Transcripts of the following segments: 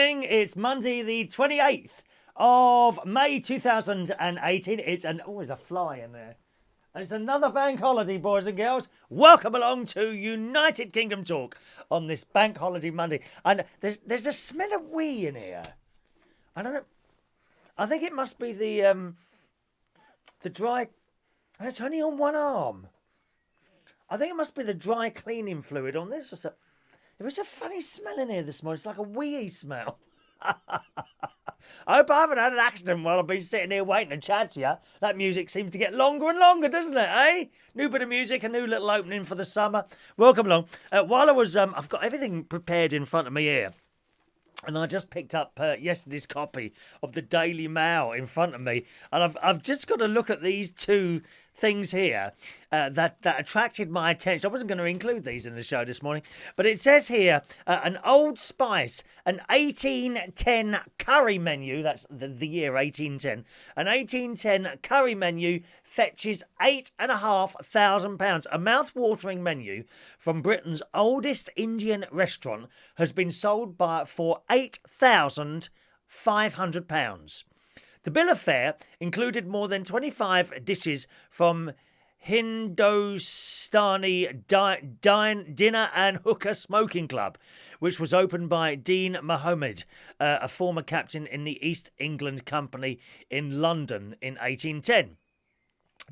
morning. It's Monday, the 28th of May 2018. There's a fly in there. It's another bank holiday, boys and girls. Welcome along to United Kingdom Talk on this bank holiday Monday. And there's a smell of wee in here. I don't know. I think it must be the dry. It's only on one arm. I think it must be the dry cleaning fluid on this. There was a funny smell in here this morning. It's like a wee smell. I hope I haven't had an accident while I've been sitting here waiting to chat to you. That music seems to get longer and longer, doesn't it, eh? New bit of music, a new little opening for the summer. Welcome along. While I was, I've got everything prepared in front of me here. And I just picked up yesterday's copy of the Daily Mail in front of me. And I've just got to look at these two things here that attracted my attention. I wasn't going to include these in the show this morning, but it says here an Old Spice, an 1810 curry menu. That's the year 1810. An 1810 curry menu fetches £8,500. A mouth-watering menu from Britain's oldest Indian restaurant has been sold for £8,500. The bill of fare included more than 25 dishes from Hindustani Dinner and Hookah Smoking Club, which was opened by Dean Mohammed, a former captain in the East England Company in London in 1810.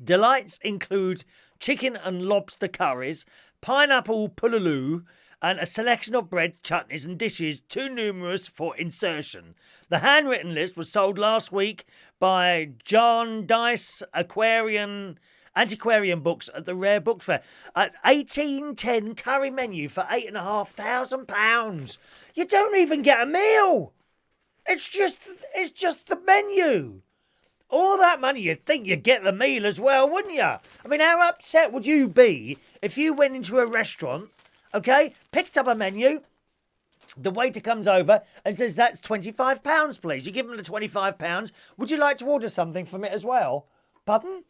Delights include chicken and lobster curries, pineapple pullaloo, and a selection of bread, chutneys and dishes too numerous for insertion. The handwritten list was sold last week by John Dice Antiquarian Books at the Rare Book Fair. At 1810 curry menu for £8,500. You don't even get a meal. It's just the menu. All that money, you'd think you'd get the meal as well, wouldn't you? I mean, how upset would you be if you went into a restaurant, okay, picked up a menu, the waiter comes over and says, that's £25, please. You give him the £25. Would you like to order something from it as well? Pardon?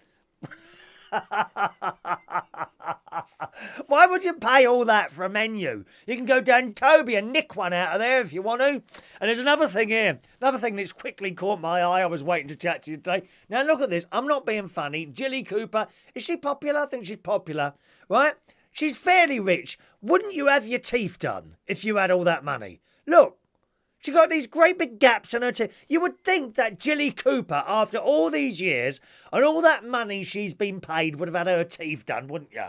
Why would you pay all that for a menu? You can go down Toby and nick one out of there if you want to. And there's another thing here. Another thing that's quickly caught my eye. I was waiting to chat to you today. Now look at this. I'm not being funny. Jilly Cooper. Is she popular? I think she's popular. Right? She's fairly rich. Wouldn't you have your teeth done if you had all that money? Look. She got these great big gaps in her teeth. You would think that Jilly Cooper, after all these years and all that money she's been paid, would have had her teeth done, wouldn't you?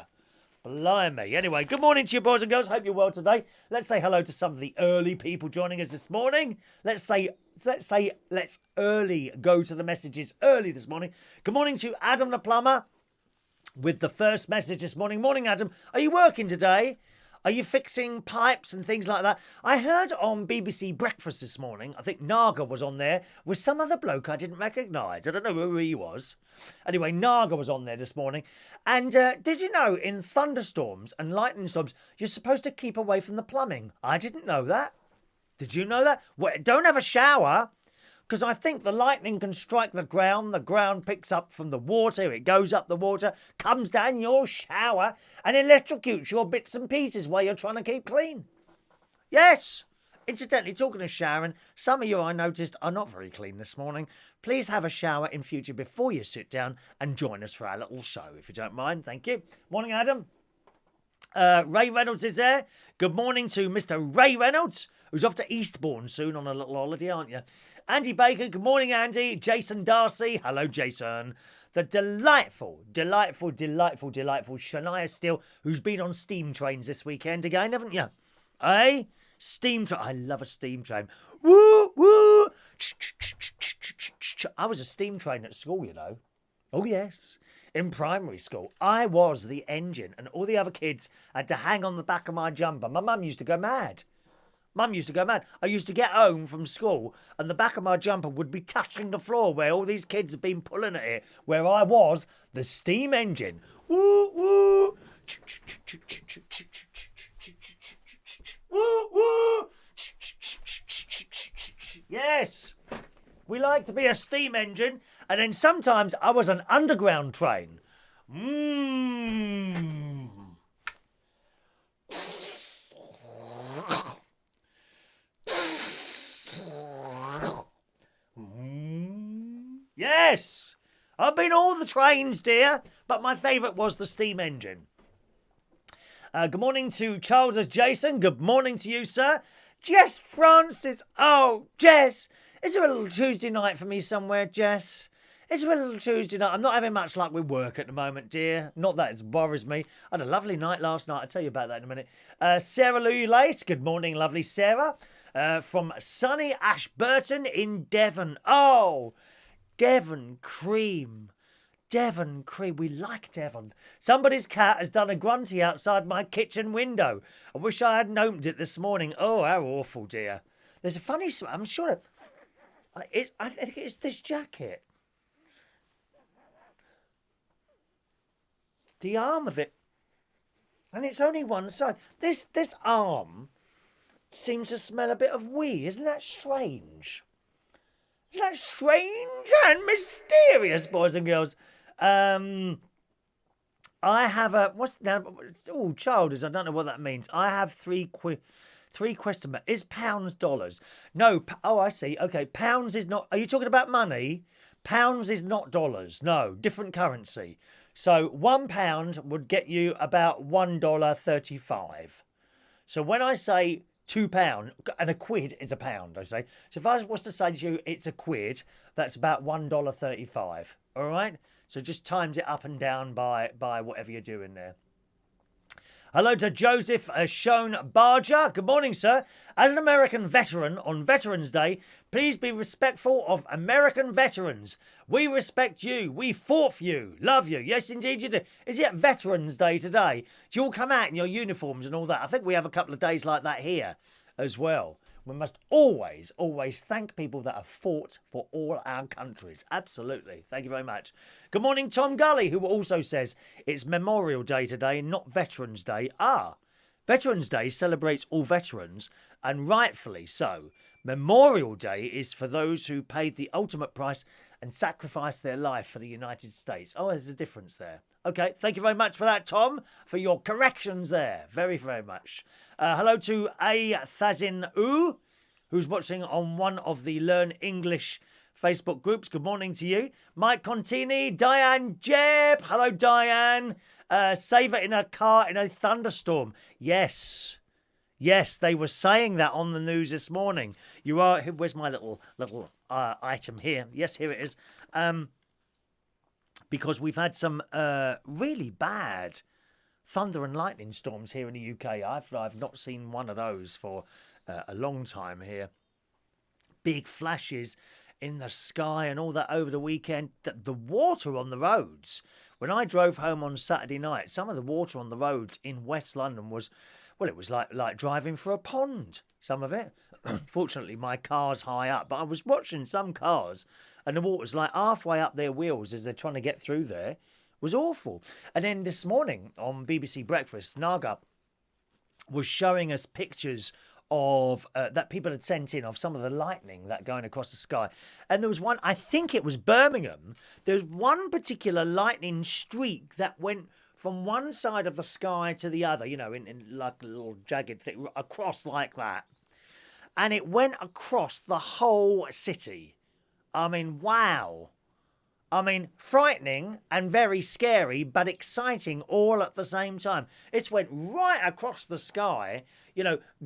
Blimey. Anyway, good morning to you, boys and girls. Hope you're well today. Let's say hello to some of the early people joining us this morning. Let's early go to the messages early this morning. Good morning to Adam the plumber with the first message this morning. Morning, Adam. Are you working today? Are you fixing pipes and things like that? I heard on BBC Breakfast this morning, I think Naga was on there, with some other bloke I didn't recognise. I don't know who he was. Anyway, Naga was on there this morning. And did you know, in thunderstorms and lightning storms, you're supposed to keep away from the plumbing? I didn't know that. Did you know that? Well, don't have a shower. Because I think the lightning can strike the ground picks up from the water, it goes up the water, comes down your shower and electrocutes your bits and pieces while you're trying to keep clean. Yes! Incidentally, talking of showering, some of you I noticed are not very clean this morning. Please have a shower in future before you sit down and join us for our little show, if you don't mind. Thank you. Morning, Adam. Ray Reynolds is there. Good morning to Mr. Ray Reynolds, who's off to Eastbourne soon on a little holiday, aren't you? Andy Baker, good morning, Andy. Jason Darcy, hello, Jason. The delightful Shania Steele, who's been on steam trains this weekend again, haven't you? Eh? Steam train. I love a steam train. Woo, woo. I was a steam train at school, you know. Oh, yes. In primary school, I was the engine and all the other kids had to hang on the back of my jumper. My mum used to go mad. I used to get home from school and the back of my jumper would be touching the floor where all these kids had been pulling at it, where I was the steam engine. Woo, woo. Woo, woo. Yes. We like to be a steam engine, and then sometimes I was an underground train. been all the trains, dear, but my favourite was the steam engine. Good morning to Charles as Jason. Good morning to you, sir. Jess Francis. Oh, Jess. Is there a little Tuesday night for me somewhere, Jess? Is there a little Tuesday night? I'm not having much luck with work at the moment, dear. Not that it bothers me. I had a lovely night last night. I'll tell you about that in a minute. Sarah Lou Late. Good morning, lovely Sarah. From sunny Ashburton in Devon. Oh, Devon cream. Devon cream. We like Devon. Somebody's cat has done a grunty outside my kitchen window. I wish I hadn't opened it this morning. Oh, how awful, dear. There's a funny smell. I'm sure I think it's this jacket. The arm of it. And it's only one side. This arm seems to smell a bit of wee. Isn't that strange? Isn't that strange and mysterious, boys and girls? I have a what's now? Oh, childish. I don't know what that means. I have three question marks. Is pounds dollars? No. Oh, I see. Okay, pounds is not. Are you talking about money? Pounds is not dollars. No, different currency. So £1 would get you about $1.35. So when I say £2, and a quid is a pound, I say. So if I was to say to you, it's a quid, that's about $1.35. All right. So just times it up and down by whatever you're doing there. Hello to Joseph Shone Barger. Good morning, sir. As an American veteran on Veterans Day, please be respectful of American veterans. We respect you. We fought for you. Love you. Yes, indeed you do. Is it Veterans Day today? Do you all come out in your uniforms and all that? I think we have a couple of days like that here as well. We must always, always thank people that have fought for all our countries. Absolutely. Thank you very much. Good morning, Tom Gully, who also says it's Memorial Day today, not Veterans Day. Veterans Day celebrates all veterans, and rightfully so. Memorial Day is for those who paid the ultimate price and sacrificed their life for the United States. Oh, there's a difference there. Okay, thank you very much for that, Tom, for your corrections there. Very, very much. Hello to A. Thazin U, who's watching on one of the Learn English Facebook groups. Good morning to you. Mike Contini, Diane Jeb. Hello, Diane. Save it in a car in a thunderstorm. Yes. Yes, they were saying that on the news this morning. You are. Where's my little item here? Yes, here it is. Because we've had some really bad thunder and lightning storms here in the UK. I've not seen one of those for a long time here. Big flashes in the sky and all that over the weekend. The water on the roads. When I drove home on Saturday night, some of the water on the roads in West London was, well, it was like driving through a pond, some of it. Fortunately, my car's high up, but I was watching some cars and the water's like halfway up their wheels as they're trying to get through there. It was awful. And then this morning on BBC Breakfast, Naga was showing us pictures of that people had sent in of some of the lightning that going across the sky. And there was one, I think it was Birmingham, there's one particular lightning streak that went from one side of the sky to the other, in like a little jagged thing, across like that. And it went across the whole city. I mean, wow. I mean, frightening and very scary, but exciting all at the same time. It went right across the sky,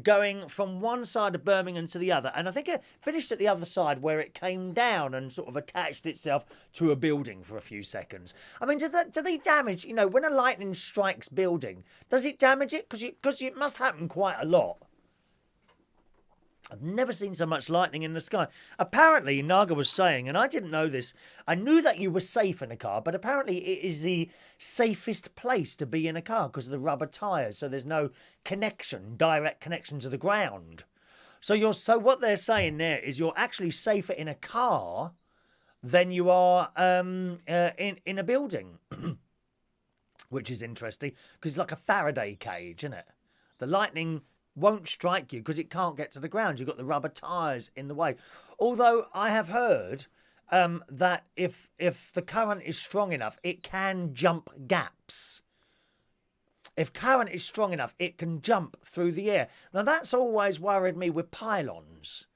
going from one side of Birmingham to the other. And I think it finished at the other side where it came down and sort of attached itself to a building for a few seconds. I mean, do they damage, when a lightning strikes building, does it damage it? Because it must happen quite a lot. I've never seen so much lightning in the sky. Apparently, Naga was saying, and I didn't know this, I knew that you were safe in a car, but apparently it is the safest place to be in a car because of the rubber tyres, so there's no direct connection to the ground. So what they're saying there is you're actually safer in a car than you are in a building, which is interesting because it's like a Faraday cage, isn't it? The lightning won't strike you because it can't get to the ground. You've got the rubber tyres in the way. Although I have heard that if the current is strong enough, it can jump gaps. If current is strong enough, it can jump through the air. Now, that's always worried me with pylons.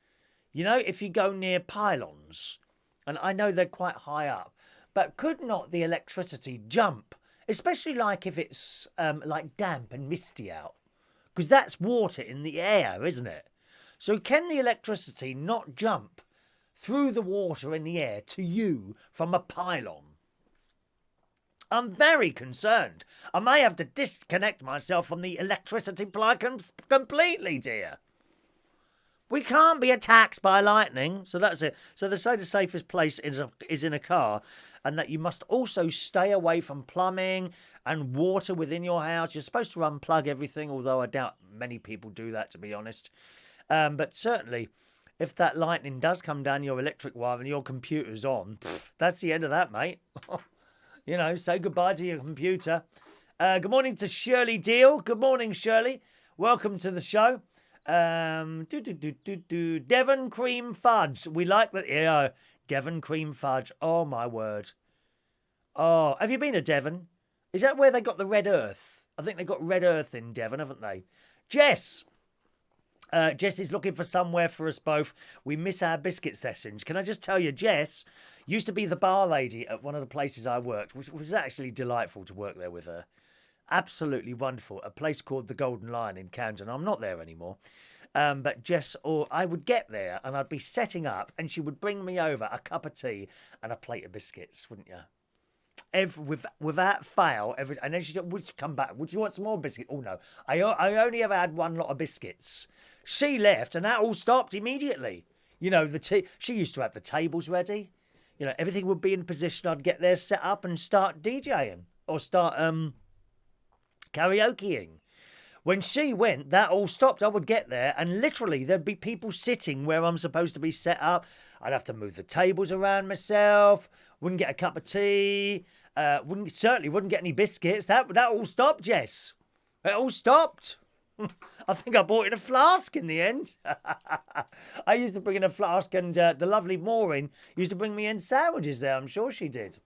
If you go near pylons, and I know they're quite high up, But could not the electricity jump? Especially like if it's like damp and misty out. Because that's water in the air, isn't it? So can the electricity not jump through the water in the air to you from a pylon? I'm very concerned. I may have to disconnect myself from the electricity supply completely, dear. We can't be attacked by lightning, so that's it. So they say the safest place is in a car, and that you must also stay away from plumbing and water within your house. You're supposed to unplug everything, although I doubt many people do that, to be honest. But certainly, if that lightning does come down your electric wire and your computer's on, that's the end of that, mate. You know, say goodbye to your computer. Good morning to Shirley Deal. Good morning, Shirley. Welcome to the show. Devon cream fudge. We like that. Yeah, Devon cream fudge. Oh, my word. Oh, have you been to Devon? Is that where they got the red earth? I think they got red earth in Devon, haven't they? Jess. Jess is looking for somewhere for us both. We miss our biscuit sessions. Can I just tell you, Jess used to be the bar lady at one of the places I worked, which was actually delightful to work there with her. Absolutely wonderful. A place called the Golden Lion in Camden. I'm not there anymore. But Jess, or I would get there and I'd be setting up and she would bring me over a cup of tea and a plate of biscuits, wouldn't you? Without fail, and then she said, would you come back? Would you want some more biscuits? Oh, no. I only ever had one lot of biscuits. She left and that all stopped immediately. You know, the tea. She used to have the tables ready. You know, everything would be in position. I'd get there, set up and start DJing or start karaokeing. When she went, that all stopped. I would get there and literally there'd be people sitting where I'm supposed to be set up. I'd have to move the tables around myself. Wouldn't get a cup of tea. Certainly wouldn't get any biscuits. That all stopped, Jess. It all stopped. I think I bought in a flask in the end. I used to bring in a flask and the lovely Maureen used to bring me in sandwiches there. I'm sure she did.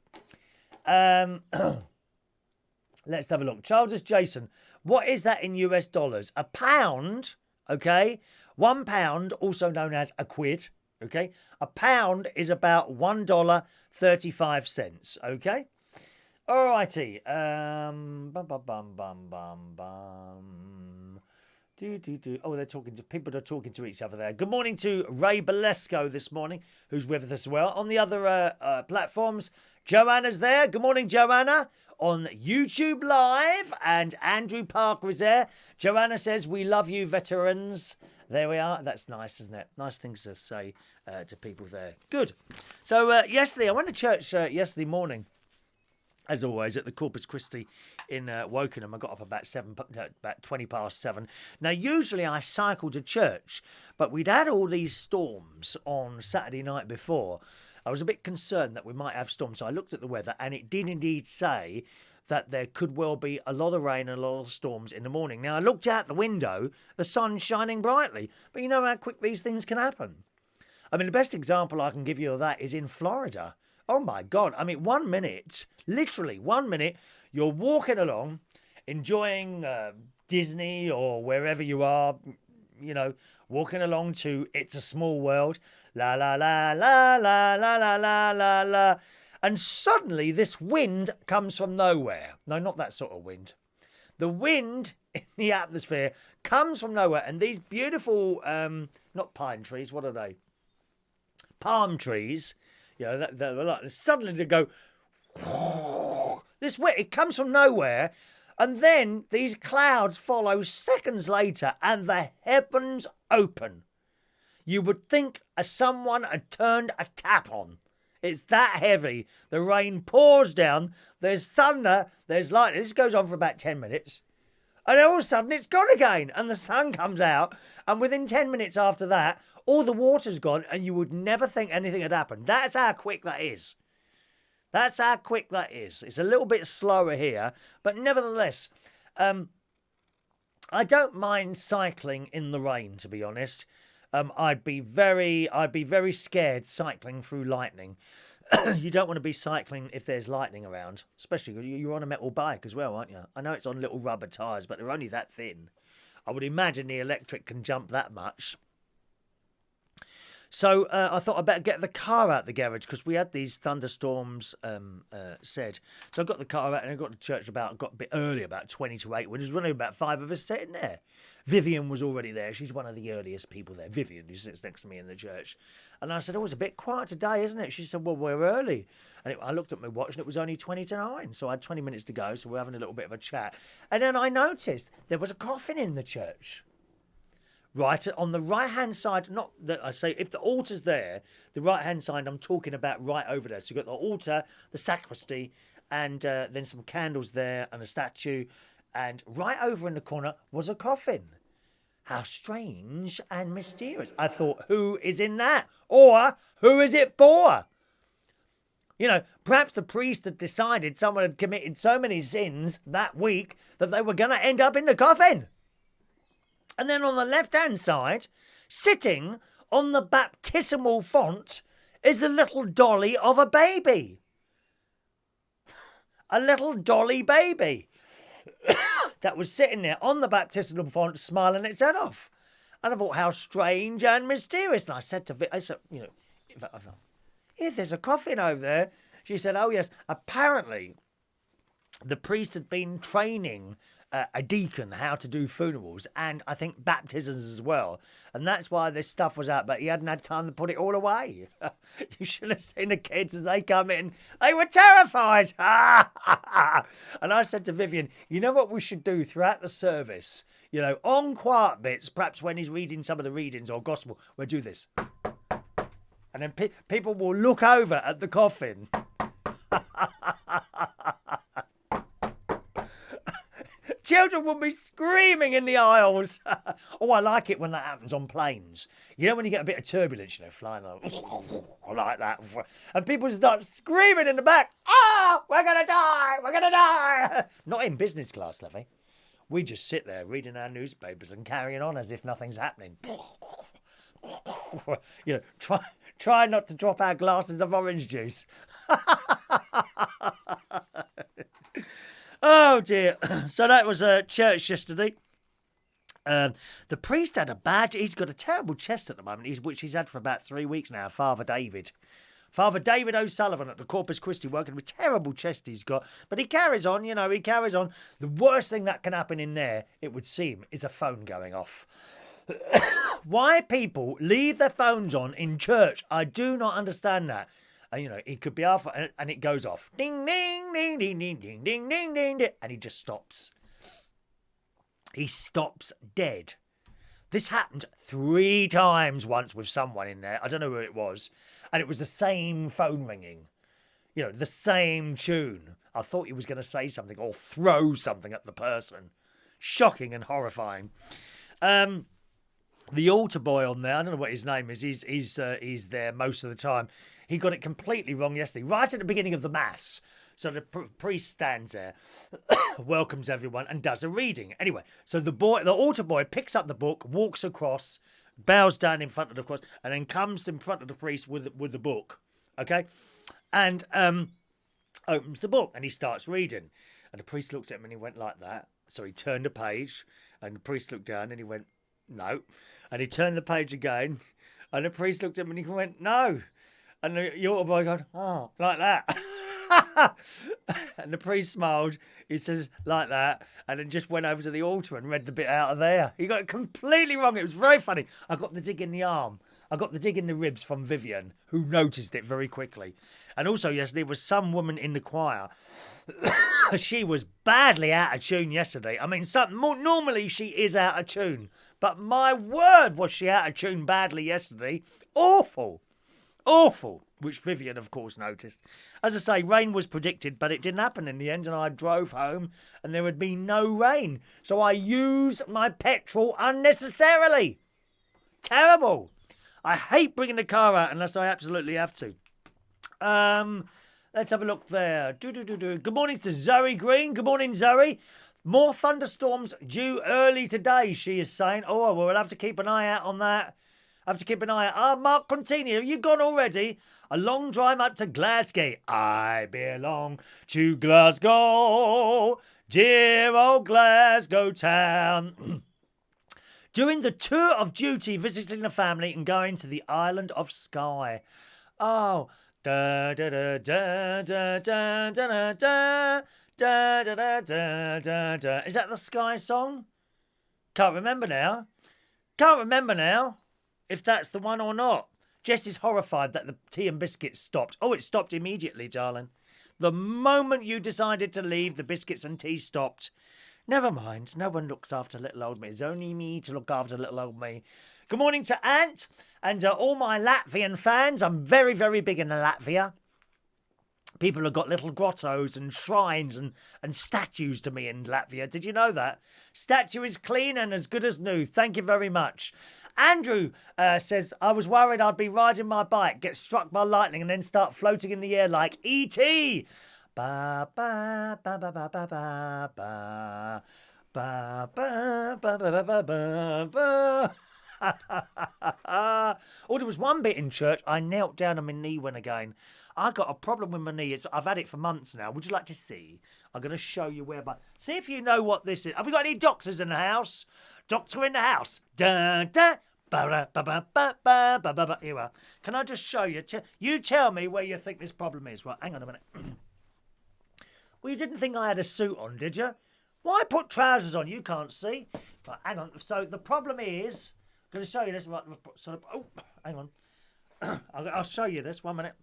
Let's have a look. Childers Jason, what is that in US dollars? A pound, okay? £1, also known as a quid, okay? A pound is about $1.35, okay? Alrighty. Oh, they're talking to people. Are talking to each other there. Good morning to Ray Balesco this morning, who's with us as well on the other platforms. Joanna's there. Good morning, Joanna, on YouTube Live, and Andrew Parker is there. Joanna says, "We love you, veterans." There we are. That's nice, isn't it? Nice things to say to people there. Good. So yesterday, I went to church yesterday morning. As always, at the Corpus Christi in Wokingham. I got up about 20 past 7. Now, usually I cycle to church, but we'd had all these storms on Saturday night before. I was a bit concerned that we might have storms, so I looked at the weather, and it did indeed say that there could well be a lot of rain and a lot of storms in the morning. Now, I looked out the window, the sun's shining brightly, but you know how quick these things can happen. I mean, the best example I can give you of that is in Florida. Oh, my God. I mean, 1 minute, literally 1 minute, you're walking along, enjoying Disney or wherever you are, you know, walking along to It's a Small World, la, la, la, la, la, la, la, la, la, la. And suddenly this wind comes from nowhere. No, not that sort of wind. The wind in the atmosphere comes from nowhere. And these beautiful, not pine trees, what are they? Palm trees. You know, suddenly they go, this way, it comes from nowhere, and then these clouds follow seconds later, and the heavens open. You would think someone had turned a tap on. It's that heavy. The rain pours down, there's thunder, there's lightning. This goes on for about 10 minutes. And all of a sudden, it's gone again, and the sun comes out, and within 10 minutes after that, all the water's gone, and you would never think anything had happened. That's how quick that is. That's how quick that is. It's a little bit slower here, but nevertheless, I don't mind cycling in the rain, to be honest. I'd be very scared cycling through lightning. You don't want to be cycling if there's lightning around, especially because you're on a metal bike as well, aren't you? I know it's on little rubber tyres, but they're only that thin. I would imagine the electric can jump that much. So I thought I'd better get the car out the garage because we had these thunderstorms said. So I got the car out and I got to church got a bit early, about 20 to 8, when there's only about 5 of us sitting there. Vivian was already there. She's one of the earliest people there. Vivian, who sits next to me in the church. And I said, oh, it's a bit quiet today, isn't it? She said, well, we're early. And I looked at my watch and it was only 20 to 9. So I had 20 minutes to go. So we're having a little bit of a chat. And then I noticed there was a coffin in the church. Right on the right-hand side, not that I say, if the altar's there, the right-hand side, I'm talking about right over there. So you've got the altar, the sacristy, and then some candles there and a statue. And right over in the corner was a coffin. How strange and mysterious. I thought, who is in that? Or who is it for? You know, perhaps the priest had decided someone had committed so many sins that week that they were going to end up in the coffin. And then on the left-hand side, sitting on the baptismal font, is a little dolly of a baby. A little dolly baby. That was sitting there on the baptismal font, smiling its head off. And I thought, how strange and mysterious. And I said to Vic, I said, you know, if there's a coffin over there. She said, oh, yes. Apparently, the priest had been training a deacon how to do funerals and I think baptisms as well. And that's why this stuff was out, but he hadn't had time to put it all away. You should have seen the kids as they come in. They were terrified. And I said to Vivian, you know what we should do throughout the service? You know, on quiet bits, perhaps when he's reading some of the readings or gospel, we'll do this. And then people will look over at the coffin. Children will be screaming in the aisles. Oh, I like it when that happens on planes. You know when you get a bit of turbulence, you know, flying like that. And people start screaming in the back, ah, we're going to die, we're going to die. Not in business class, Levy. We just sit there reading our newspapers and carrying on as if nothing's happening. You know, try not to drop our glasses of orange juice. Oh dear. So that was church yesterday. The priest had he's got a terrible chest at the moment, which he's had for about 3 weeks now, Father David. Father David O'Sullivan at the Corpus Christi, working with terrible chest he's got. But he carries on, you know, he carries on. The worst thing that can happen in there, it would seem, is a phone going off. Why people leave their phones on in church, I do not understand that. And, you know, it could be off and it goes off. Ding, ding, ding, ding, ding, ding, ding, ding, ding, ding. And he just stops. He stops dead. This happened 3 times once with someone in there. I don't know who it was. And it was the same phone ringing. You know, the same tune. I thought he was going to say something or throw something at the person. Shocking and horrifying. The altar boy on there, I don't know what his name is. He's there most of the time. He got it completely wrong yesterday, right at the beginning of the Mass. So the priest stands there, welcomes everyone, and does a reading. Anyway, so the altar boy picks up the book, walks across, bows down in front of the cross, and then comes in front of the priest with the book. Okay? And opens the book, and he starts reading. And the priest looked at him, and he went like that. So he turned a page, and the priest looked down, and he went, no. And he turned the page again, and the priest looked at him, and he went, no. And the altar boy goes, oh, like that. And the priest smiled. He says, like that. And then just went over to the altar and read the bit out of there. He got it completely wrong. It was very funny. I got the dig in the arm. I got the dig in the ribs from Vivian, who noticed it very quickly. And also yesterday was some woman in the choir. She was badly out of tune yesterday. I mean, normally she is out of tune. But my word, was she out of tune badly yesterday. Awful. Awful, which Vivian, of course, noticed. As I say, rain was predicted, but it didn't happen in the end, and I drove home, and there had been no rain. So I used my petrol unnecessarily. Terrible. I hate bringing the car out unless I absolutely have to. Let's have a look there. Good morning to Zoe Green. Good morning, Zoe. More thunderstorms due early today, she is saying. Oh, well, we'll have to keep an eye out on that. Have to keep an eye out. Mark Contini, have you gone already? A long drive up to Glasgow. I belong to Glasgow, dear old Glasgow town. Doing the tour of duty, visiting the family and going to the island of Skye. Oh. Da da da da da da da da da da da da da da. Is that the Skye song? Can't remember now. If that's the one or not. Jess is horrified that the tea and biscuits stopped. Oh, it stopped immediately, darling. The moment you decided to leave, the biscuits and tea stopped. Never mind. No one looks after little old me. It's only me to look after little old me. Good morning to Ant and all my Latvian fans. I'm very, very big in Latvia. People have got little grottos and shrines and statues to me in Latvia. Did you know that? Statue is clean and as good as new. Thank you very much. Andrew says, I was worried I'd be riding my bike, get struck by lightning and then start floating in the air like E.T. Ba ba ba ba ba ba ba ba ba ba ba ba ba ba ba. Oh, there was one bit in church I knelt down and my knee went again. I got a problem with my knee. I've had it for months now. Would you like to see? I'm going to show you where. See if you know what this is. Have we got any doctors in the house? Doctor in the house. Da da. Ba ba ba ba ba ba ba. Here we are. Can I just show you? You tell me where you think this problem is. Right, hang on a minute. Well, you didn't think I had a suit on, did you? Why put trousers on? You can't see. Right, hang on. So the problem is, I'm going to show you this. Right, oh, hang on. I'll show you this. 1 minute.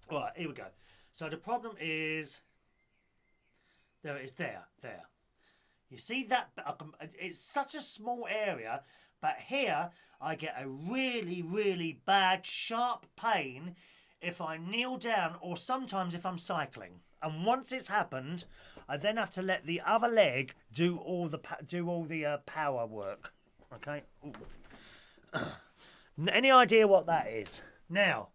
Right, here we go. So the problem is, there it is. There. You see that? It's such a small area, but here I get a really, really bad, sharp pain if I kneel down or sometimes if I'm cycling. And once it's happened, I then have to let the other leg do all the power work. Okay. Any idea what that is? Now,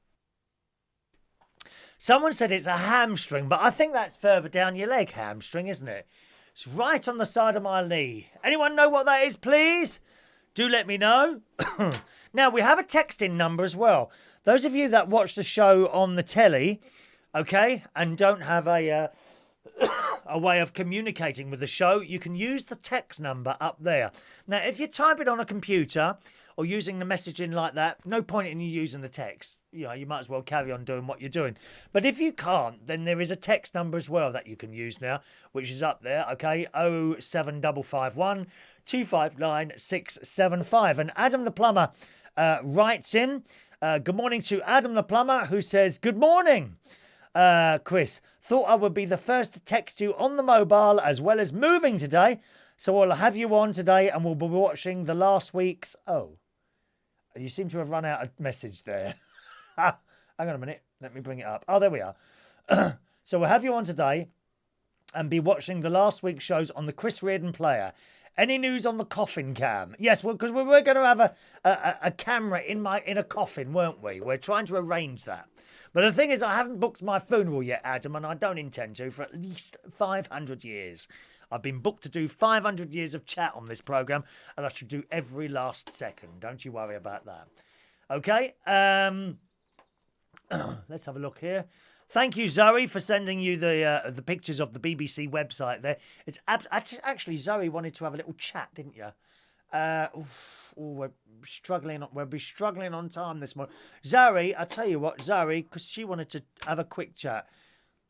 someone said it's a hamstring, but I think that's further down your leg, hamstring, isn't it? It's right on the side of my knee. Anyone know what that is, please? Do let me know. Now, we have a texting number as well. Those of you that watch the show on the telly, okay, and don't have a way of communicating with the show, you can use the text number up there. Now, if you type it on a computer or using the messaging like that, no point in you using the text. You know, you might as well carry on doing what you're doing. But if you can't, then there is a text number as well that you can use now, which is up there, okay, 07551 259 675. And Adam the Plumber writes in, good morning to Adam the Plumber, who says, good morning, Chris. Thought I would be the first to text you on the mobile as well as moving today. So I'll have you on today and we'll be watching the last week's... Oh, you seem to have run out of message there. Hang on a minute. Let me bring it up. Oh, there we are. So we'll have you on today and be watching the last week's shows on the Chris Reardon player. Any news on the coffin cam? Yes, because we were going to have a camera in a coffin, weren't we? We're trying to arrange that. But the thing is, I haven't booked my funeral yet, Adam, and I don't intend to for at least 500 years. I've been booked to do 500 years of chat on this programme, and I should do every last second. Don't you worry about that. Okay, let's have a look here. Thank you, Zoe, for sending you the pictures of the BBC website there. It's actually, Zoe wanted to have a little chat, didn't you? We're struggling. We'll be struggling on time this morning. Zoe, I tell you what, Zoe, because she wanted to have a quick chat.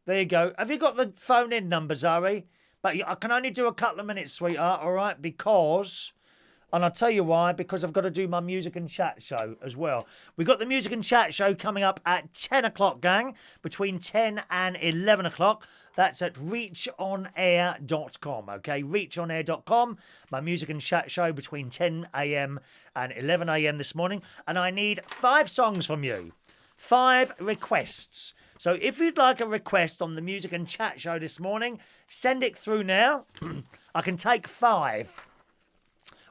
There you go. Have you got the phone-in number, Zoe? But I can only do a couple of minutes, sweetheart, all right? Because, and I'll tell you why, because I've got to do my music and chat show as well. We've got the music and chat show coming up at 10 o'clock, gang, between 10 and 11 o'clock. That's at reachonair.com, okay? Reachonair.com, my music and chat show between 10 a.m. and 11 a.m. this morning. And I need 5 songs from you, 5 requests. So if you'd like a request on the music and chat show this morning, send it through now. I can take 5.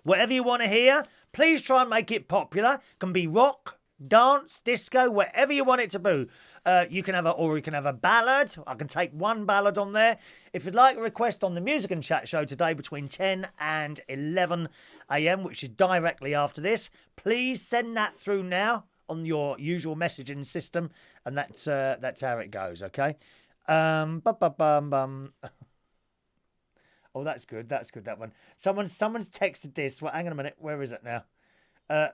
Whatever you want to hear, please try and make it popular. It can be rock, dance, disco, whatever you want it to be. You can have a ballad. I can take 1 ballad on there. If you'd like a request on the music and chat show today between 10 and 11 a.m., which is directly after this, please send that through now on your usual messaging system, and that's how it goes, okay? Oh, that's good. That's good, that one. Someone's texted this. Well, hang on a minute. Where is it now? Uh,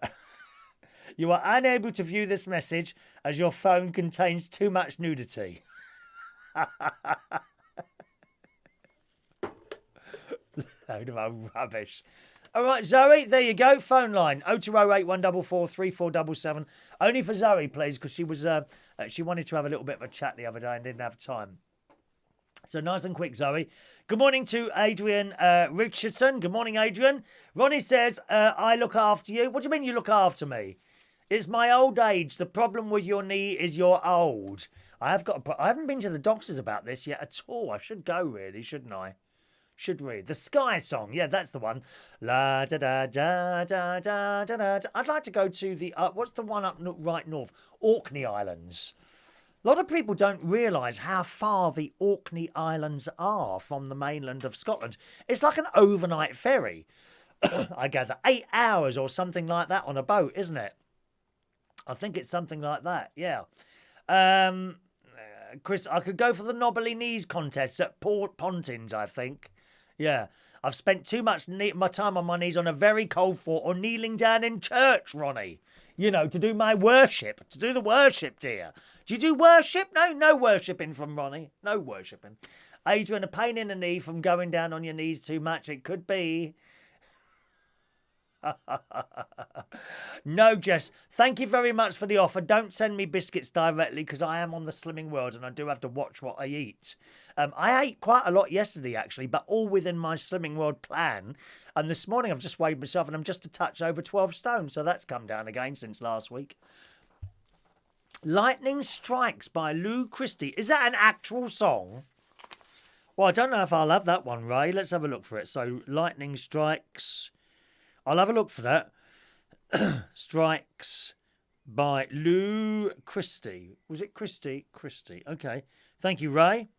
you are unable to view this message as your phone contains too much nudity. Load of old rubbish. All right, Zoe, there you go. Phone line 0208 144 3477. Only for Zoe, please, because she wanted to have a little bit of a chat the other day and didn't have time. So nice and quick, Zoe. Good morning to Adrian Richardson. Good morning, Adrian. Ronnie says, I look after you. What do you mean you look after me? It's my old age. The problem with your knee is you're old. I haven't been to the doctors about this yet at all. I should go, really, shouldn't I? Should read. The Sky song. Yeah, that's the one. La da da da da da da da. I'd like to go to the, what's the one up right north? Orkney Islands. A lot of people don't realise how far the Orkney Islands are from the mainland of Scotland. It's like an overnight ferry. I gather 8 hours or something like that on a boat, isn't it? I think it's something like that, yeah. Chris, I could go for the knobbly knees contest at Port Pontins, I think. Yeah. I've spent too much my time on my knees on a very cold floor or kneeling down in church, Ronnie. You know, to do my worship. To do the worship, dear. Do you do worship? No worshipping from Ronnie. No worshipping. Adrian, a pain in the knee from going down on your knees too much. It could be. No, Jess. Thank you very much for the offer. Don't send me biscuits directly because I am on the Slimming World and I do have to watch what I eat. I ate quite a lot yesterday, actually, but all within my Slimming World plan. And this morning I've just weighed myself and I'm just a touch over 12 stone. So that's come down again since last week. Lightning Strikes by Lou Christie. Is that an actual song? Well, I don't know if I'll have that one, Ray. Let's have a look for it. So, Lightning Strikes. I'll have a look for that. Strikes by Lou Christie. Was it Christie? Christie. Okay. Thank you, Ray.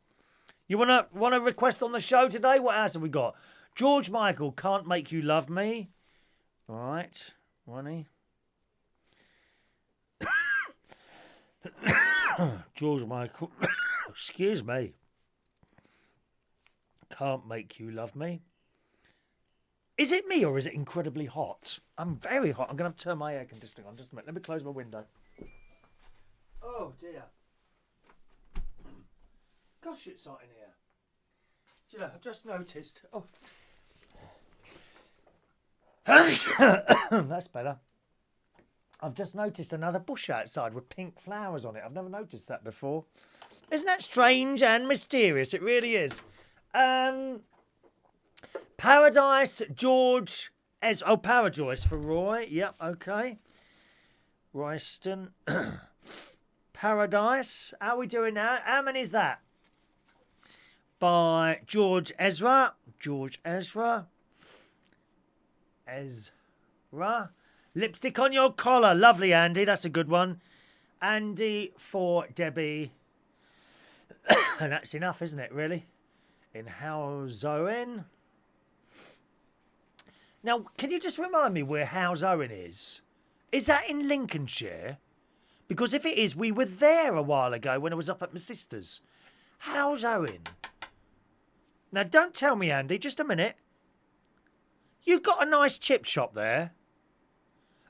You want to request on the show today? What else have we got? George Michael, Can't Make You Love Me. All right. Ronnie. George Michael. Excuse me. Can't Make You Love Me. Is it me or is it incredibly hot? I'm very hot. I'm going to have to turn my air conditioning on. Just a minute. Let me close my window. Oh, dear. Gosh, it's hot in here. Do you know, I've just noticed. Oh. That's better. I've just noticed another bush outside with pink flowers on it. I've never noticed that before. Isn't that strange and mysterious? It really is. Paradise, George, Parajoyce for Roy. Yep, okay. Royston. Paradise. How are we doing now? How many is that? By George Ezra. George Ezra. Ezra. Lipstick on Your Collar. Lovely, Andy. That's a good one. Andy for Debbie. And that's enough, isn't it, really? In Howzowen. Now, can you just remind me where Howzowen is? Is that in Lincolnshire? Because if it is, we were there a while ago when I was up at my sister's. Howzowen. Now, don't tell me, Andy. Just a minute. You've got a nice chip shop there.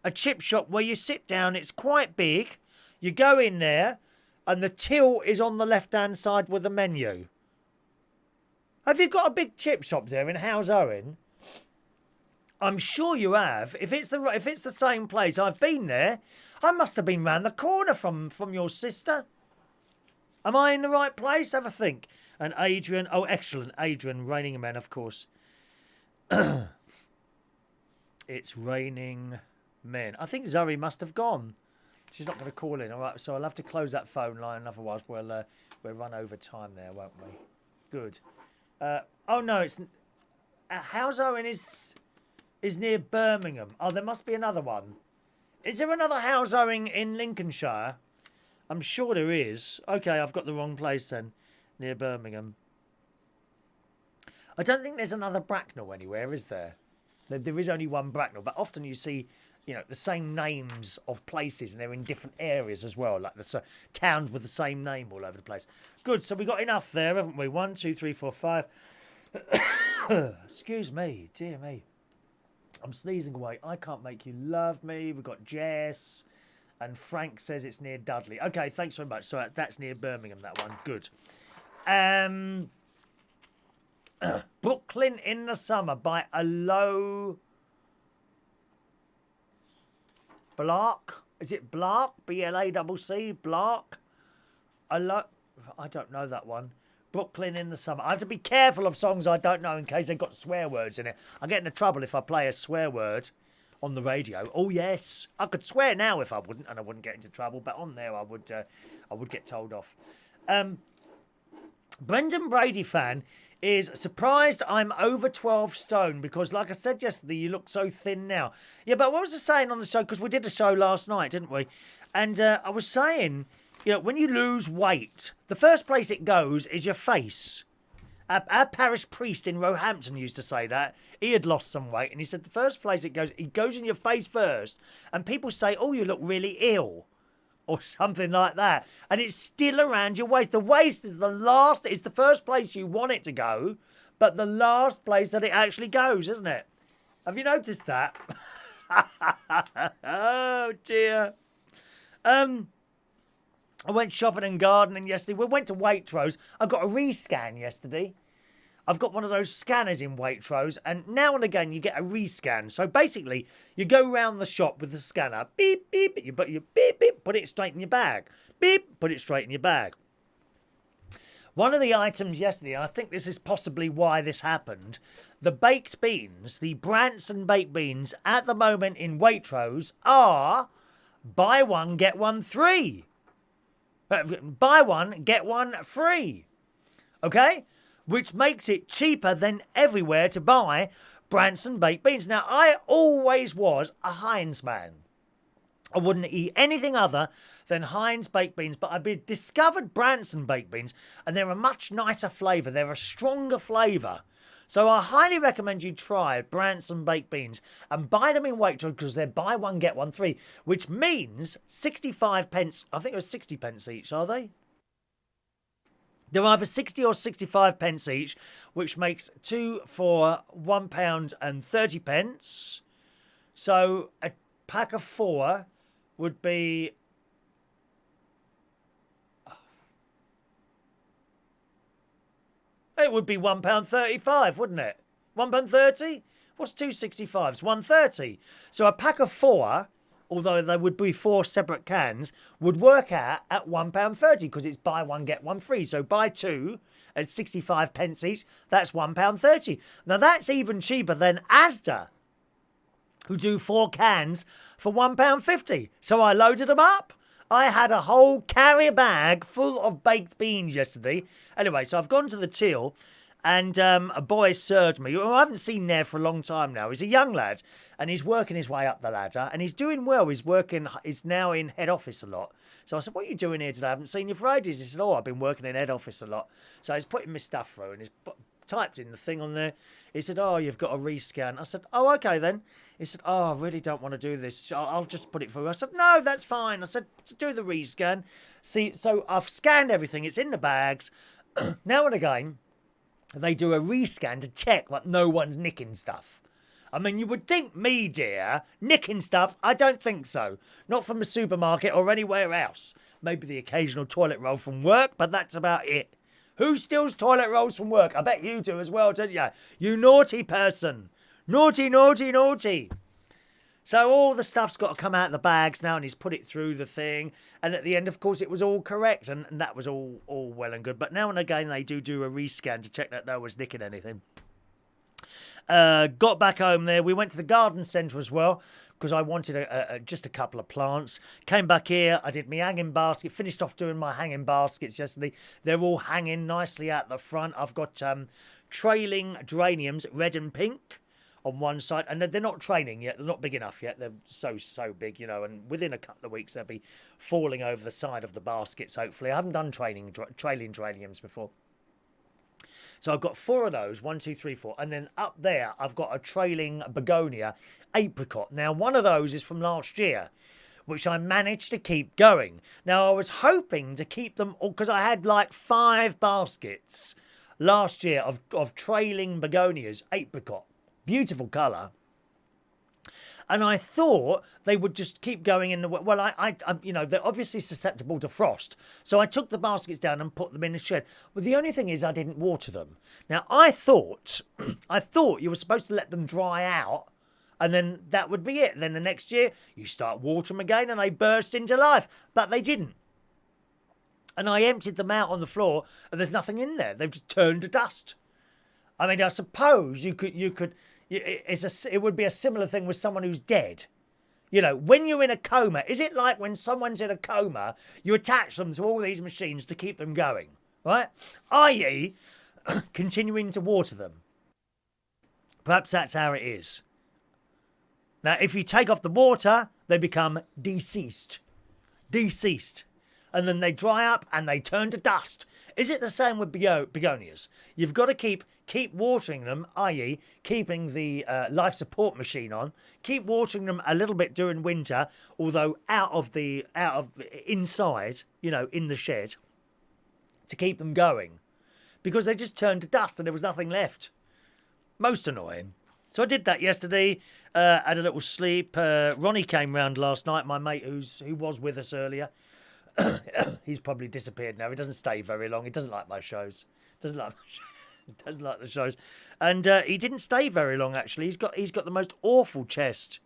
A chip shop where you sit down. It's quite big. You go in there and the till is on the left-hand side with the menu. Have you got a big chip shop there in Howzowen? I'm sure you have. If it's the same place, I've been there. I must have been round the corner from your sister. Am I in the right place? Have a think. And Adrian, oh excellent, Adrian, Raining Men, of course. It's Raining Men. I think Zoe must have gone. She's not going to call in, all right. So I'll have to close that phone line, otherwise we'll run over time there, won't we? Good. Oh no, it's Howzowen is near Birmingham. Oh, there must be another one. Is there another Howzowen in Lincolnshire? I'm sure there is. Okay, I've got the wrong place then. Near Birmingham. I don't think there's another Bracknell anywhere, is there? There is only one Bracknell, but often you see, you know, the same names of places and they're in different areas as well, like the towns with the same name all over the place. Good, so we got enough there, haven't we? 1, 2, 3, 4, 5. Excuse me, dear me. I'm sneezing away. I can't make you love me. We've got Jess. And Frank says it's near Dudley. Okay, thanks very much. So that's near Birmingham, that one. Good. Brooklyn in the Summer by Alo Blark. Is it Blark? B-L-A-C-C? Blark? I don't know that one. Brooklyn in the Summer. I have to be careful of songs I don't know in case they've got swear words in it. I get into trouble if I play a swear word on the radio. Oh yes, I could swear now if I wouldn't, and I wouldn't get into trouble. But on there, I would get told off. Brendan Brady fan is surprised I'm over 12 stone because, like I said yesterday, you look so thin now. Yeah, but what was I saying on the show? Because we did a show last night, didn't we? And I was saying, you know, when you lose weight, the first place it goes is your face. Our parish priest in Roehampton used to say that. He had lost some weight, and he said the first place it goes in your face first. And people say, oh, you look really ill. Or something like that. And it's still around your waist. The waist is it's the first place you want it to go, but the last place that it actually goes, isn't it? Have you noticed that? Oh, dear. I went shopping and gardening yesterday. We went to Waitrose. I got a rescan yesterday. I've got one of those scanners in Waitrose, and now and again you get a rescan. So basically, you go round the shop with the scanner, beep, beep, you beep, beep, put it straight in your bag. Beep, put it straight in your bag. One of the items yesterday, and I think this is possibly why this happened, the baked beans, the Branson baked beans, at the moment in Waitrose are buy one, get one free. Buy one, get one free. Okay? Which makes it cheaper than everywhere to buy Branson baked beans. Now, I always was a Heinz man. I wouldn't eat anything other than Heinz baked beans, but I've discovered Branson baked beans, and they're a much nicer flavour. They're a stronger flavour. So I highly recommend you try Branson baked beans and buy them in Waitrose because they're buy one, get one free, which means 65 pence. I think it was 60 pence each, are they? They're either 60 or 65 pence each, which makes 2 for £1.30. So a pack of 4 would be... It would be £1.35, wouldn't it? £1.30? What's 2.65? It's £1.30. So a pack of 4... although there would be 4 separate cans, would work out at £1.30 because it's buy one, get one free. So buy 2 at 65 pence each, that's £1.30. Now that's even cheaper than Asda, who do 4 cans for £1.50. So I loaded them up. I had a whole carrier bag full of baked beans yesterday. Anyway, so I've gone to the till, and a boy served me, who I haven't seen there for a long time now. He's a young lad, and he's working his way up the ladder, and he's doing well. He's now in head office a lot. So I said, what are you doing here today? I haven't seen you for ages. He said, oh, I've been working in head office a lot. So he's putting my stuff through, and he's typed in the thing on there. He said, oh, you've got a rescan. I said, oh, okay then. He said, oh, I really don't want to do this. I'll just put it through. I said, no, that's fine. I said, do the rescan. See, so I've scanned everything. It's in the bags. Now and again, they do a rescan to check that no one's nicking stuff. I mean, you would think me, dear, nicking stuff. I don't think so. Not from the supermarket or anywhere else. Maybe the occasional toilet roll from work, but that's about it. Who steals toilet rolls from work? I bet you do as well, don't you? You naughty person. Naughty, naughty, naughty. So all the stuff's got to come out of the bags now, and he's put it through the thing. And at the end, of course, it was all correct, and that was all well and good. But now and again, they do a rescan to check that no one's nicking anything. Got back home there. We went to the garden centre as well because I wanted just a couple of plants. Came back here. I did my hanging basket. Finished off doing my hanging baskets yesterday. They're all hanging nicely out the front. I've got trailing geraniums, red and pink, on one side, and they're not training yet. They're not big enough yet. They're so big, you know, and within a couple of weeks they'll be falling over the side of the baskets, hopefully. I haven't done trailing geraniums before. So I've got 4 of those, 1, 2, 3, 4. And then up there, I've got a trailing begonia apricot. Now, one of those is from last year, which I managed to keep going. Now, I was hoping to keep them all, because I had like 5 baskets last year of trailing begonias, apricot. Beautiful colour. And I thought they would just keep going in the... Well, I you know, they're obviously susceptible to frost. So I took the baskets down and put them in the shed. Well, the only thing is I didn't water them. Now, I thought you were supposed to let them dry out and then that would be it. Then the next year, you start watering them again and they burst into life. But they didn't. And I emptied them out on the floor and there's nothing in there. They've just turned to dust. I mean, I suppose you could... It would be a similar thing with someone who's dead. You know, when you're in a coma, is it like when someone's in a coma, you attach them to all these machines to keep them going, right? I.e., continuing to water them. Perhaps that's how it is. Now, if you take off the water, they become deceased. Deceased. And then they dry up and they turn to dust. Is it the same with begonias? You've got to keep watering them, i.e. keeping the life support machine on. Keep watering them a little bit during winter, although inside, you know, in the shed, to keep them going. Because they just turned to dust and there was nothing left. Most annoying. So I did that yesterday, had a little sleep. Ronnie came round last night, my mate who was with us earlier. He's probably disappeared now. He doesn't stay very long. He doesn't like my shows. Doesn't like the shows. And he didn't stay very long, actually. He's got the most awful chest.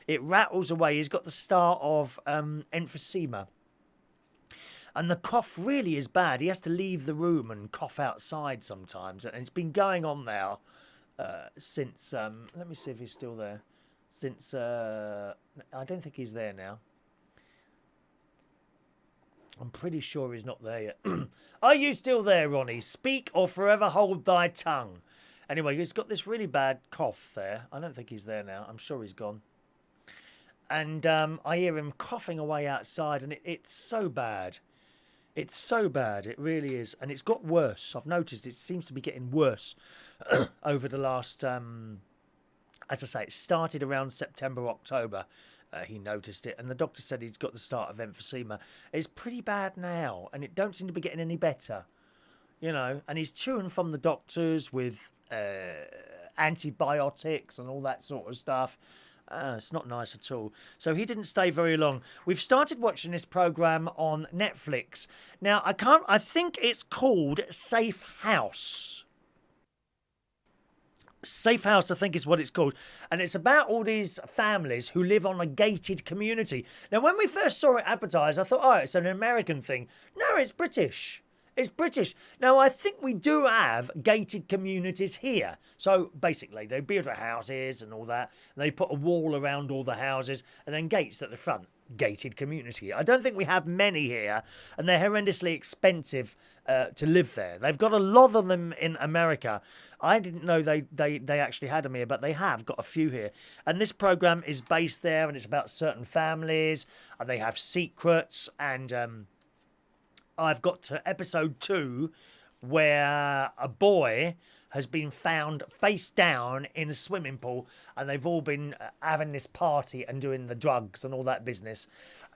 It rattles away. He's got the start of emphysema. And the cough really is bad. He has to leave the room and cough outside sometimes. And it's been going on now since... let me see if he's still there. Since... I don't think he's there now. I'm pretty sure he's not there yet. Are you still there, Ronnie? Speak or forever hold thy tongue. Anyway, he's got this really bad cough there. I don't think he's there now. I'm sure he's gone. And I hear him coughing away outside, and it's so bad. It's so bad. It really is. And it's got worse. I've noticed it seems to be getting worse over the last... as I say, it started around September, October. He noticed it, and the doctor said he's got the start of emphysema. It's pretty bad now, and it don't seem to be getting any better, you know. And he's to and from the doctors with antibiotics and all that sort of stuff. It's not nice at all. So he didn't stay very long. We've started watching this program on Netflix. Now I think it's called Safe House. Safe House, I think is what it's called. And it's about all these families who live on a gated community. Now, when we first saw it advertised, I thought, oh, it's an American thing. No, it's British. It's British. Now, I think we do have gated communities here. So, basically, they build houses and all that. And they put a wall around all the houses and then gates at the front. Gated community. I don't think we have many here. And they're horrendously expensive to live there. They've got a lot of them in America. I didn't know they actually had them here, but they have got a few here. And this program is based there, and it's about certain families, and they have secrets. And I've got to episode 2 where a boy has been found face down in a swimming pool, and they've all been having this party and doing the drugs and all that business.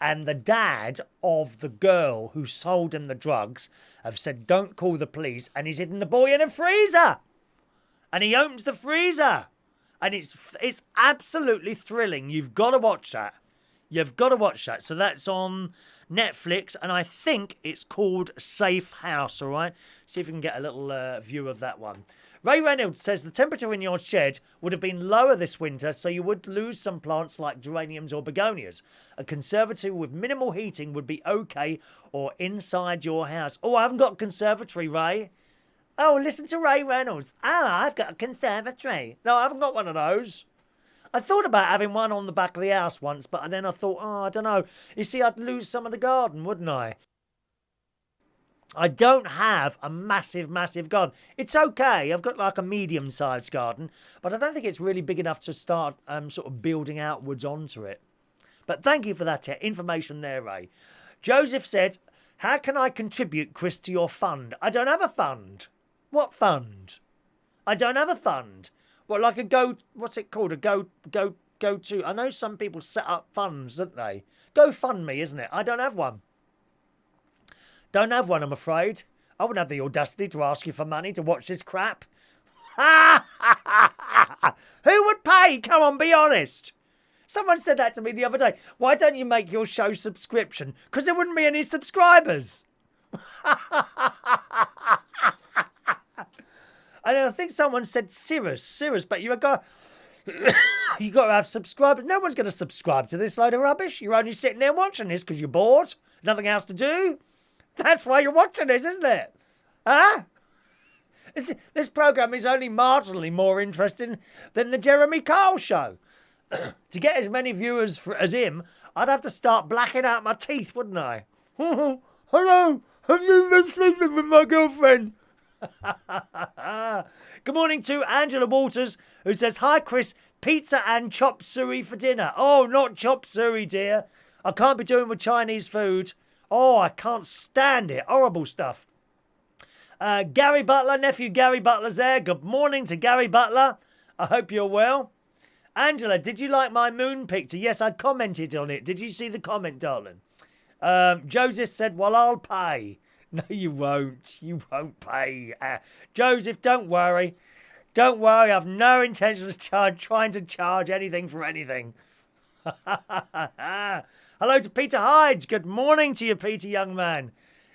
And the dad of the girl who sold him the drugs have said, don't call the police, and he's hidden the boy in a freezer. And he opens the freezer. And it's absolutely thrilling. You've got to watch that. You've got to watch that. So that's on Netflix, and I think it's called Safe House, all right? See if we can get a little view of that one. Ray Reynolds says the temperature in your shed would have been lower this winter, so you would lose some plants like geraniums or begonias. A conservatory with minimal heating would be okay, or inside your house. Oh, I haven't got a conservatory, Ray. Oh, listen to Ray Reynolds. Oh, I've got a conservatory. No, I haven't got one of those. I thought about having one on the back of the house once, but then I thought, oh, I don't know. You see, I'd lose some of the garden, wouldn't I? I don't have a massive, massive garden. It's okay. I've got like a medium-sized garden, but I don't think it's really big enough to start sort of building outwards onto it. But thank you for that information there, Ray. Joseph said, how can I contribute, Chris, to your fund? I don't have a fund. What fund? I don't have a fund. What, like a what's it called? A go to. I know some people set up funds, don't they? GoFundMe, isn't it? I don't have one. Don't have one, I'm afraid. I wouldn't have the audacity to ask you for money to watch this crap. Who would pay? Come on, be honest. Someone said that to me the other day. Why don't you make your show subscription? Because there wouldn't be any subscribers. And I think someone said Cirrus, but you got you got to have subscribers. No one's going to subscribe to this load of rubbish. You're only sitting there watching this because you're bored, nothing else to do. That's why you're watching this, isn't it? Huh? This programme is only marginally more interesting than the Jeremy Kyle show. To get as many viewers as him, I'd have to start blacking out my teeth, wouldn't I? Hello, have you been sleeping with my girlfriend? Good morning to Angela Walters, who says, hi Chris, pizza and chop suey for dinner. Oh, not chop suey, dear. I can't be doing with Chinese food. Oh, I can't stand it. Horrible stuff. Gary Butler, nephew Gary Butler's there. Good morning to Gary Butler. I hope you're well. Angela, did you like my moon picture? Yes, I commented on it. Did you see the comment, darling? Joseph said, well, I'll pay. No, you won't. You won't pay. Joseph, don't worry. Don't worry. I've no intention of trying to charge anything for anything. Hello to Peter Hydes. Good morning to you, Peter, young man.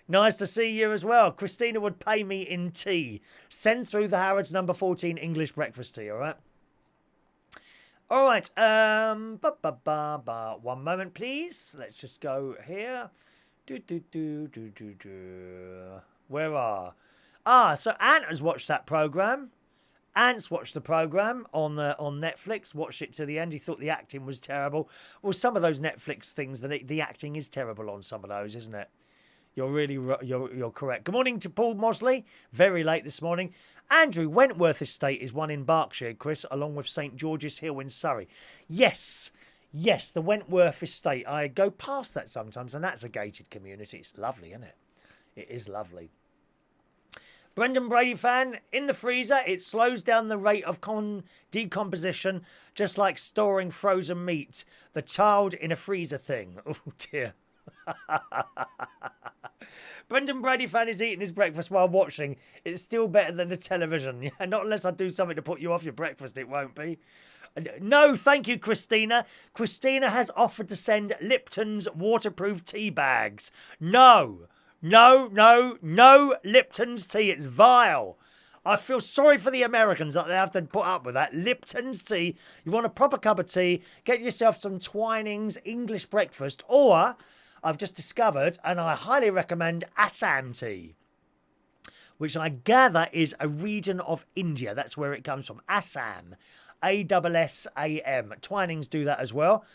Nice to see you as well. Christina would pay me in tea. Send through the Harrods number 14 English breakfast tea, all right? All right. One moment, please. Let's just go here. Where are? So Ant has watched that programme. Ant's watched the programme on Netflix, watched it to the end. He thought the acting was terrible. Well, some of those Netflix things, the acting is terrible on some of those, isn't it? You're correct. Good morning to Paul Mosley. Very late this morning. Andrew, Wentworth Estate is one in Berkshire, Chris, along with St George's Hill in Surrey. Yes, the Wentworth Estate. I go past that sometimes, and that's a gated community. It's lovely, isn't it? It is lovely. Brendan Brady fan, in the freezer, it slows down the rate of decomposition, just like storing frozen meat. The child in a freezer thing. Oh, dear. Brendan Brady fan is eating his breakfast while watching. It's still better than the television. Yeah, not unless I do something to put you off your breakfast, it won't be. No, thank you, Christina. Christina has offered to send Lipton's waterproof tea bags. No Lipton's tea. It's vile. I feel sorry for the Americans that they have to put up with that. Lipton's tea. You want a proper cup of tea, get yourself some Twinings English breakfast, or I've just discovered, and I highly recommend, Assam tea, which I gather is a region of India. That's where it comes from. Assam. A-S-S-A-M. Twinings do that as well,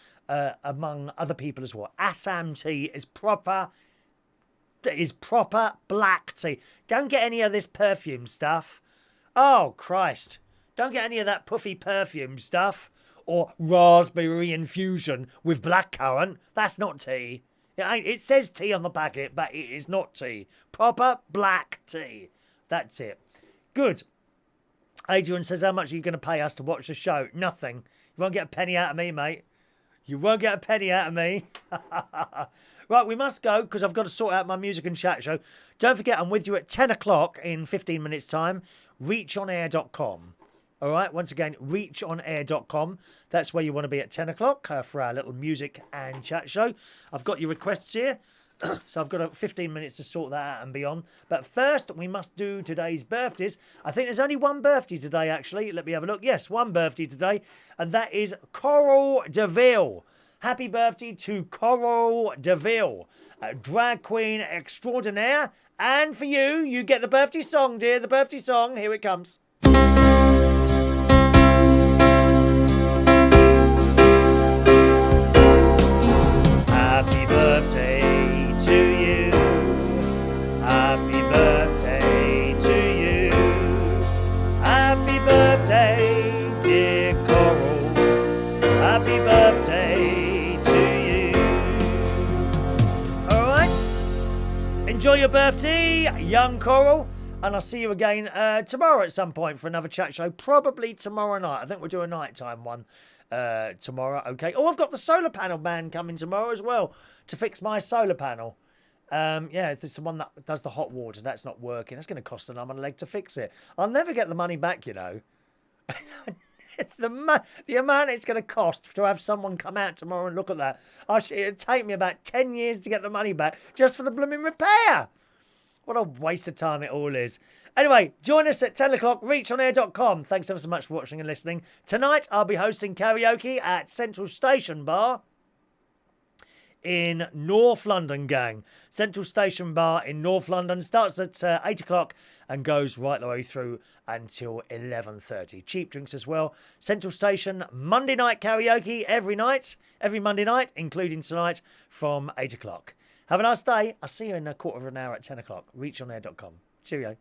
among other people as well. Assam tea is proper black tea. Don't get any of this perfume stuff. Oh, Christ. Don't get any of that puffy perfume stuff. Or raspberry infusion with blackcurrant. That's not tea. It says tea on the packet, but it is not tea. Proper black tea. That's it. Good. Adrian says, how much are you going to pay us to watch the show? Nothing. You won't get a penny out of me, mate. You won't get a penny out of me. Right, we must go because I've got to sort out my music and chat show. Don't forget, I'm with you at 10 o'clock in 15 minutes' time. Reachonair.com. All right, once again, reachonair.com. That's where you want to be at 10 o'clock for our little music and chat show. I've got your requests here. So I've got 15 minutes to sort that out and beyond. But first, we must do today's birthdays. I think there's only one birthday today, actually. Let me have a look. Yes, one birthday today. And that is Coral DeVille. Happy birthday to Coral DeVille, drag queen extraordinaire. And for you, you get the birthday song, dear. The birthday song. Here it comes. Happy birthday to you. Happy birthday to you. Happy birthday, dear Coral. Happy birthday to you. All right. Enjoy your birthday, young Coral. And I'll see you again tomorrow at some point for another chat show. Probably tomorrow night. I think we'll do a nighttime one tomorrow. Okay. Oh, I've got the solar panel man coming tomorrow as well to fix my solar panel. Yeah, there's the one that does the hot water. That's not working. That's going to cost an arm and a leg to fix it. I'll never get the money back, you know. The amount it's going to cost to have someone come out tomorrow and look at that. It'd take me about 10 years to get the money back just for the blooming repair. What a waste of time it all is. Anyway, join us at 10 o'clock, reachonair.com. Thanks ever so much for watching and listening. Tonight, I'll be hosting karaoke at Central Station Bar in North London, gang. Central Station Bar in North London starts at 8 o'clock and goes right the way through until 11:30. Cheap drinks as well. Central Station, Monday night karaoke every Monday night, including tonight from 8 o'clock. Have a nice day. I'll see you in a quarter of an hour at 10 o'clock. Reachonair.com. Cheerio.